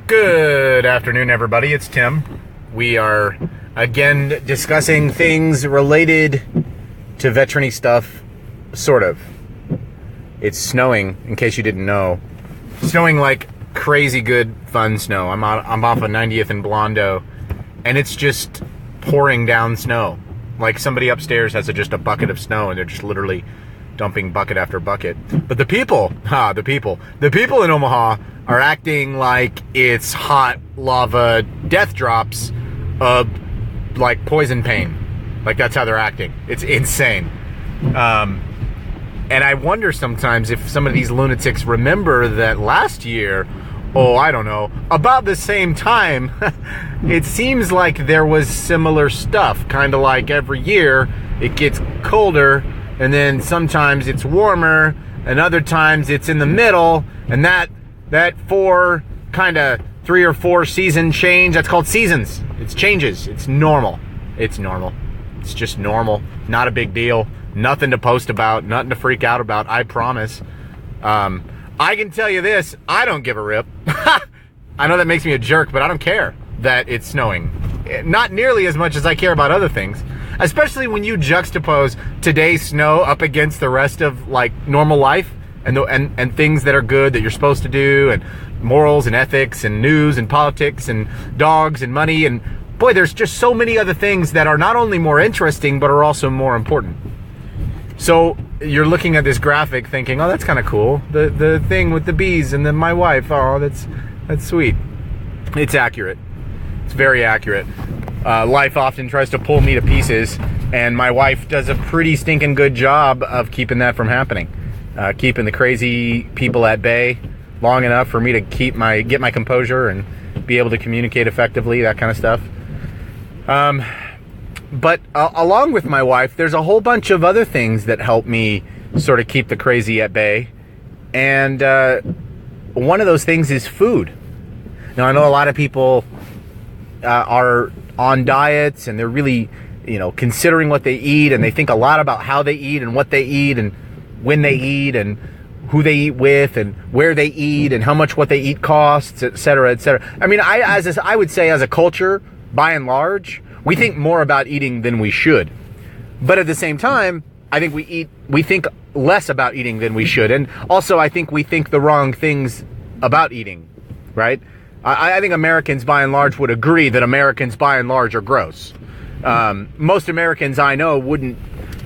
Good afternoon, everybody. It's Tim. We are again discussing things related to veteran-y stuff, sort of. It's snowing, in case you didn't know. Snowing like crazy good fun snow. I'm off of 90th and Blondo, and it's just pouring down snow. Like somebody upstairs has just a bucket of snow, and they're just literally dumping bucket after bucket. But the people in Omaha are acting like it's hot lava death drops of like poison pain. Like that's how they're acting. It's insane. And I wonder sometimes if some of these lunatics remember that last year, I don't know, about the same time, it seems like there was similar stuff. Kind of like every year, it gets colder, and then sometimes it's warmer, and other times it's in the middle, and that 3 or 4 season change, that's called seasons. It's changes. It's normal. It's normal. It's just normal. Not a big deal. Nothing to post about. Nothing to freak out about. I promise. I can tell you this. I don't give a rip. I know that makes me a jerk, but I don't care that it's snowing. Not nearly as much as I care about other things. Especially when you juxtapose today's snow up against the rest of like normal life and things that are good that you're supposed to do, and morals and ethics and news and politics and dogs and money, and boy, there's just so many other things that are not only more interesting but are also more important. So you're looking at this graphic thinking, oh, that's kind of cool. The thing with the bees and then my wife, oh, that's sweet. It's accurate. It's very accurate. Life often tries to pull me to pieces, and my wife does a pretty stinking good job of keeping that from happening. Keeping the crazy people at bay long enough for me to get my composure and be able to communicate effectively, that kind of stuff. But along with my wife, there's a whole bunch of other things that help me sort of keep the crazy at bay. And one of those things is food. Now, I know a lot of people are on diets, and they're really, considering what they eat, and they think a lot about how they eat and what they eat and when they eat and who they eat with and where they eat and how much what they eat costs, et cetera, et cetera. I mean, I would say as a culture, by and large, we think more about eating than we should. But at the same time, I think we think less about eating than we should. And also, I think we think the wrong things about eating, right? I think Americans, by and large, would agree that Americans, by and large, are gross. Most Americans I know wouldn't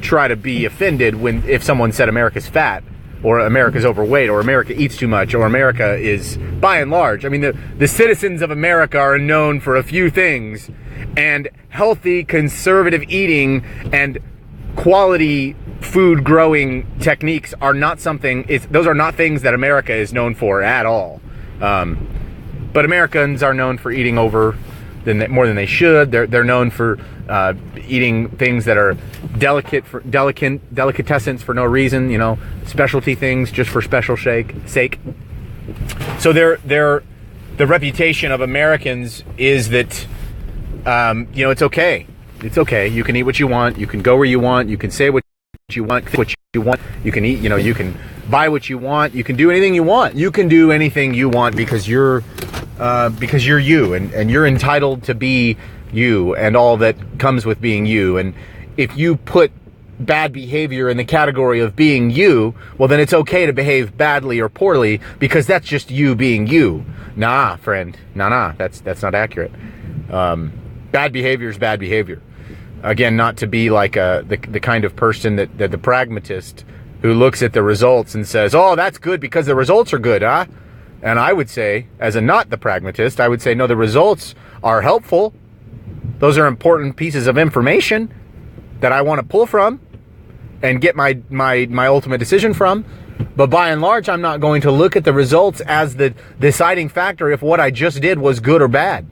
try to be offended if someone said America's fat, or America's overweight, or America eats too much, or America is, by and large, I mean, the citizens of America are known for a few things, and healthy, conservative eating and quality food growing techniques are not those are not things that America is known for at all. But Americans are known for eating more than they should. They're known for eating things that are delicatessens for no reason, specialty things just for special sake. So the reputation of Americans is that it's okay. It's okay. You can eat what you want. You can go where you want. You can say what you want. Think what you want. You can eat. You can buy what you want. You can do anything you want. You can do anything you want because you're you, and you're entitled to be you and all that comes with being you. And if you put bad behavior in the category of being you, well, then it's okay to behave badly or poorly because that's just you being you. Nah, friend. Nah. That's not accurate. Bad behavior is bad behavior. Again, not to be like the kind of person that the pragmatist who looks at the results and says, oh, that's good because the results are good, huh? And I would say, as not the pragmatist, I would say, no, the results are helpful. Those are important pieces of information that I want to pull from and get my ultimate decision from. But by and large, I'm not going to look at the results as the deciding factor if what I just did was good or bad.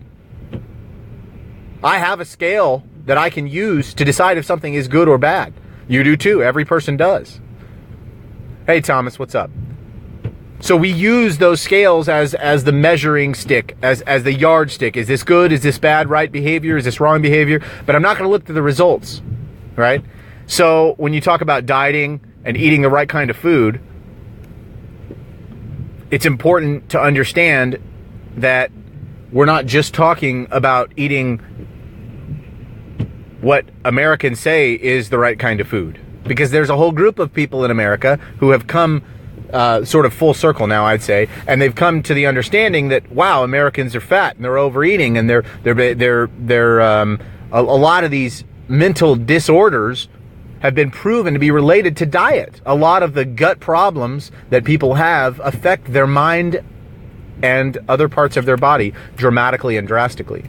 I have a scale that I can use to decide if something is good or bad. You do too. Every person does. Hey, Thomas, what's up? So we use those scales as the measuring stick, as the yardstick. Is this good? Is this bad? Right behavior? Is this wrong behavior? But I'm not going to look to the results, right? So when you talk about dieting and eating the right kind of food, it's important to understand that we're not just talking about eating what Americans say is the right kind of food. Because there's a whole group of people in America who have come sort of full circle now, I'd say, and they've come to the understanding that, wow, Americans are fat and they're overeating, and they're a lot of these mental disorders have been proven to be related to diet. A lot of the gut problems that people have affect their mind and other parts of their body dramatically and drastically.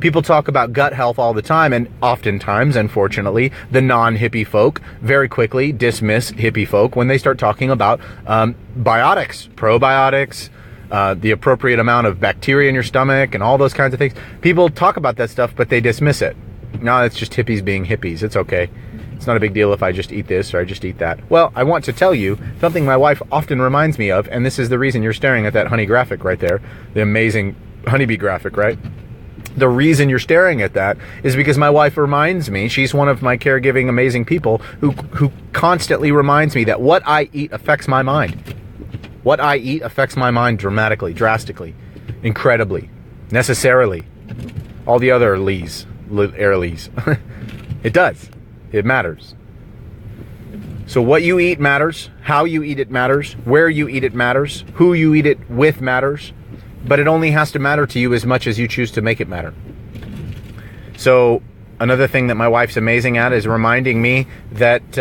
People talk about gut health all the time, and oftentimes, unfortunately, the non-hippie folk very quickly dismiss hippie folk when they start talking about biotics, probiotics, the appropriate amount of bacteria in your stomach, and all those kinds of things. People talk about that stuff, but they dismiss it. No, it's just hippies being hippies. It's okay. It's not a big deal if I just eat this or I just eat that. Well, I want to tell you something my wife often reminds me of, and this is the reason you're staring at that honey graphic right there, the amazing honeybee graphic, right? The reason you're staring at that is because my wife reminds me, she's one of my caregiving amazing people who constantly reminds me that what I eat affects my mind. What I eat affects my mind dramatically, drastically, incredibly, necessarily. All the other lees. It does. It matters. So what you eat matters, how you eat it matters, where you eat it matters, who you eat it with matters. But it only has to matter to you as much as you choose to make it matter. So another thing that my wife's amazing at is reminding me that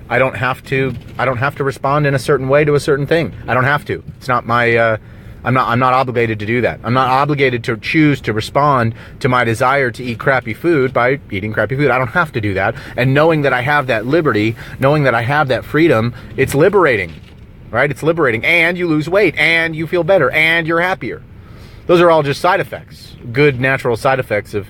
I don't have to respond in a certain way to a certain thing. I don't have to. It's not my I'm not obligated to do that. I'm not obligated to choose to respond to my desire to eat crappy food by eating crappy food. I don't have to do that. And knowing that I have that liberty, knowing that I have that freedom, it's liberating. Right? It's liberating, and you lose weight, and you feel better, and you're happier. Those are all just side effects, good natural side effects of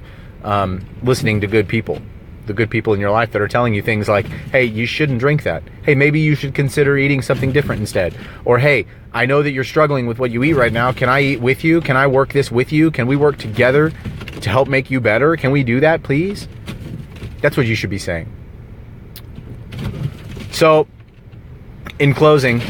listening to good people, the good people in your life that are telling you things like, hey, you shouldn't drink that. Hey, maybe you should consider eating something different instead. Or, hey, I know that you're struggling with what you eat right now. Can I eat with you? Can I work this with you? Can we work together to help make you better? Can we do that, please? That's what you should be saying. So, in closing,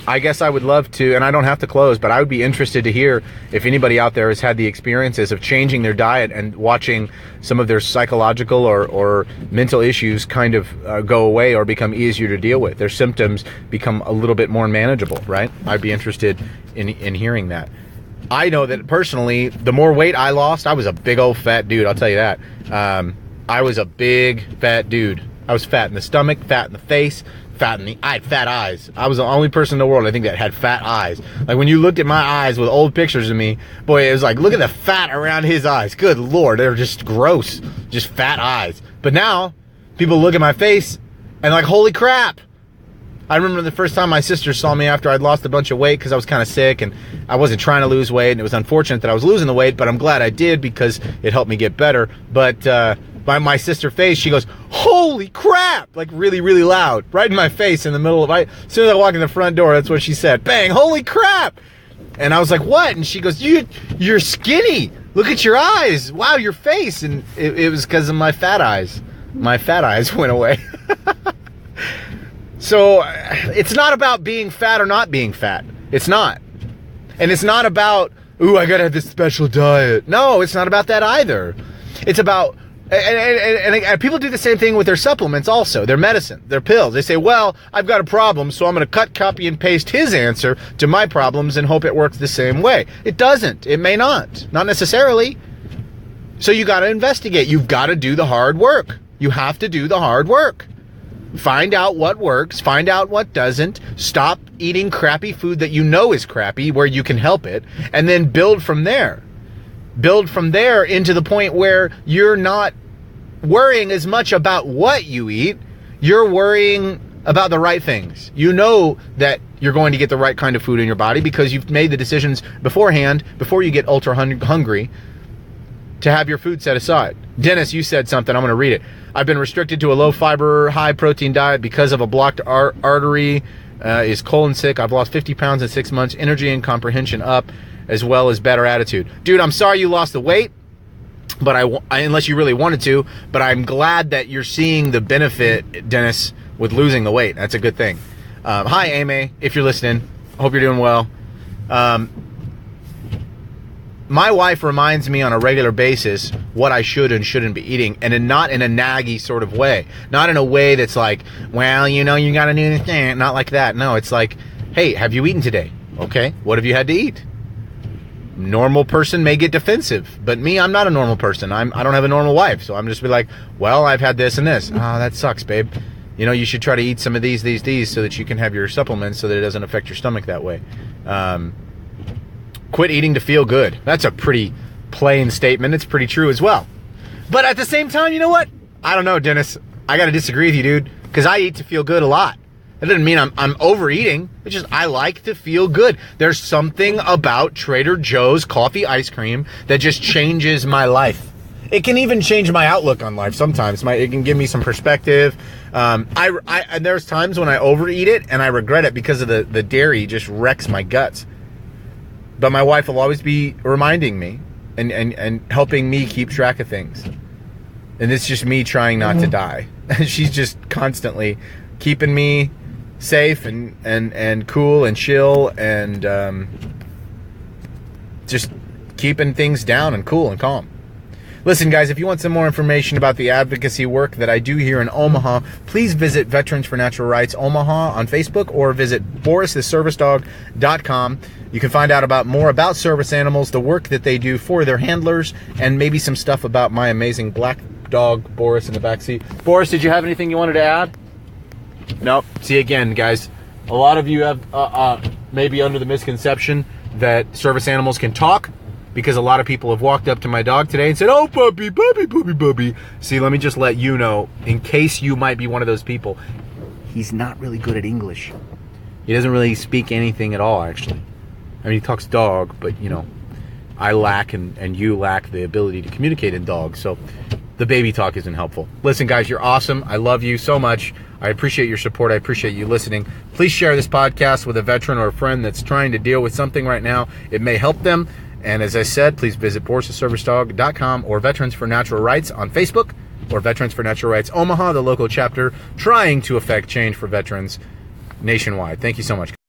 I guess I would love to, and I don't have to close, but I would be interested to hear if anybody out there has had the experiences of changing their diet and watching some of their psychological or mental issues kind of go away or become easier to deal with. Their symptoms become a little bit more manageable, right? I'd be interested in hearing that. I know that personally, the more weight I lost, I was a big old fat dude, I'll tell you that. I was a big fat dude. I was fat in the stomach, fat in the face, I had fat eyes. I was the only person in the world, I think, that had fat eyes. Like, when you looked at my eyes with old pictures of me, boy, it was like, look at the fat around his eyes. Good Lord, they're just gross. Just fat eyes. But now, people look at my face and like, holy crap. I remember the first time my sister saw me after I'd lost a bunch of weight because I was kind of sick and I wasn't trying to lose weight, and it was unfortunate that I was losing the weight, but I'm glad I did because it helped me get better. But by my sister's face, she goes, holy crap, like really, really loud, right in my face in the middle of, as soon as I walked in the front door, that's what she said, bang, holy crap. And I was like, what? And she goes, you're skinny. Look at your eyes. Wow, your face. And it was because of my fat eyes. My fat eyes went away. So it's not about being fat or not being fat. It's not. And it's not about, ooh, I gotta have this special diet. No, it's not about that either. It's about, and people do the same thing with their supplements also, their medicine, their pills. They say, well, I've got a problem, so I'm going to cut, copy, and paste his answer to my problems and hope it works the same way. It doesn't. It may not. Not necessarily. So you got to investigate. You've got to do the hard work. You have to do the hard work. Find out what works. Find out what doesn't. Stop eating crappy food that you know is crappy where you can help it, and then build from there. Build from there into the point where you're not worrying as much about what you eat. You're worrying about the right things. You know that you're going to get the right kind of food in your body because you've made the decisions beforehand, before you get ultra hungry, to have your food set aside. Dennis, you said something. I'm going to read it. I've been restricted to a low fiber, high protein diet because of a blocked artery. Is colon sick. I've lost 50 pounds in 6 months. Energy and comprehension up, as well as better attitude. Dude, I'm sorry you lost the weight, but unless you really wanted to, but I'm glad that you're seeing the benefit, Dennis, with losing the weight. That's a good thing. Hi, Amy, if you're listening. I hope you're doing well. my wife reminds me on a regular basis what I should and shouldn't be eating, and not in a naggy sort of way. Not in a way that's like, well, you know, you gotta do this thing. Not like that. No, it's like, hey, have you eaten today? Okay, what have you had to eat? Normal person may get defensive, but me, I'm not a normal person. I don't have a normal wife, so I'm just be like, well, I've had this and this. Oh, that sucks, babe. You know, you should try to eat some of these, so that you can have your supplements so that it doesn't affect your stomach that way. Quit eating to feel good. That's a pretty plain statement. It's pretty true as well. But at the same time, you know what? I don't know, Dennis. I got to disagree with you, dude, because I eat to feel good a lot. That doesn't mean I'm overeating. It's just I like to feel good. There's something about Trader Joe's coffee ice cream that just changes my life. It can even change my outlook on life sometimes. It can give me some perspective. And there's times when I overeat it and I regret it because of the dairy just wrecks my guts. But my wife will always be reminding me and helping me keep track of things. And it's just me trying not to die. She's just constantly keeping me safe and cool and chill and just keeping things down and cool and calm. Listen, guys, if you want some more information about the advocacy work that I do here in Omaha, please visit Veterans for Natural Rights Omaha on Facebook or visit BorisTheServiceDog.com. You can find out more about service animals, the work that they do for their handlers, and maybe some stuff about my amazing black dog, Boris, in the backseat. Boris, did you have anything you wanted to add? Nope. See, again, guys, a lot of you have maybe under the misconception that service animals can talk, because a lot of people have walked up to my dog today and said, oh, puppy, puppy, puppy, puppy. See, let me just let you know, in case you might be one of those people, he's not really good at English. He doesn't really speak anything at all, actually. I mean, he talks dog, but, you know, I lack and you lack the ability to communicate in dog, so the baby talk isn't helpful. Listen, guys, you're awesome. I love you so much. I appreciate your support. I appreciate you listening. Please share this podcast with a veteran or a friend that's trying to deal with something right now. It may help them. And as I said, please visit BorisTheServiceDog.com or Veterans for Natural Rights on Facebook or Veterans for Natural Rights Omaha, the local chapter trying to affect change for veterans nationwide. Thank you so much.